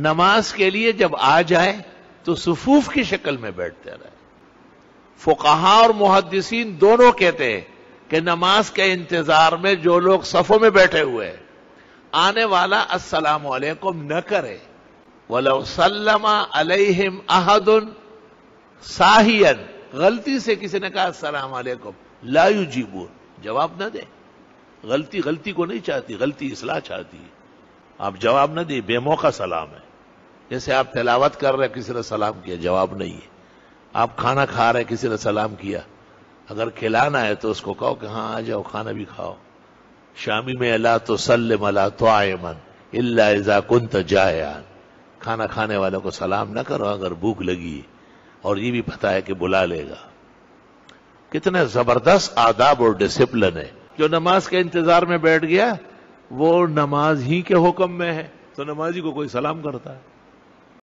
نماز کے لیے جب آ جائے تو صفوف کی شکل میں بیٹھتے رہے. فقہا اور محدثین دونوں کہتے ہیں کہ نماز کے انتظار میں جو لوگ صفوں میں بیٹھے ہوئے ہیں، آنے والا السلام علیکم نہ کرے. وَلَوْ سَلَّمَ عَلَيْهِمْ أَحَدٌ سَاهِيًا، غلطی سے کسی نے کہا السلام علیکم، لا يجیبون، جواب نہ دے. غلطی کو نہیں چاہتی، غلطی اصلاح چاہتی ہے. آپ جواب نہ دیں، بے موقع سلام ہے. جیسے آپ تلاوت کر رہے کسی نے سلام کیا، جواب نہیں ہے. آپ کھانا کھا رہے کسی نے سلام کیا، اگر کھلانا ہے تو اس کو کہو کہ ہاں آ جاؤ کھانا بھی کھاؤ. شامی میں لا تسلم علی طاعما الا اذا كنت جائعا، کھانا کھانے والوں کو سلام نہ کرو اگر بھوک لگی اور یہ بھی پتہ ہے کہ بلا لے گا. کتنے زبردست آداب اور ڈسپلن ہے. جو نماز کے انتظار میں بیٹھ گیا وہ نماز ہی کے حکم میں ہے، تو نمازی کو کوئی سلام کرتا ہے.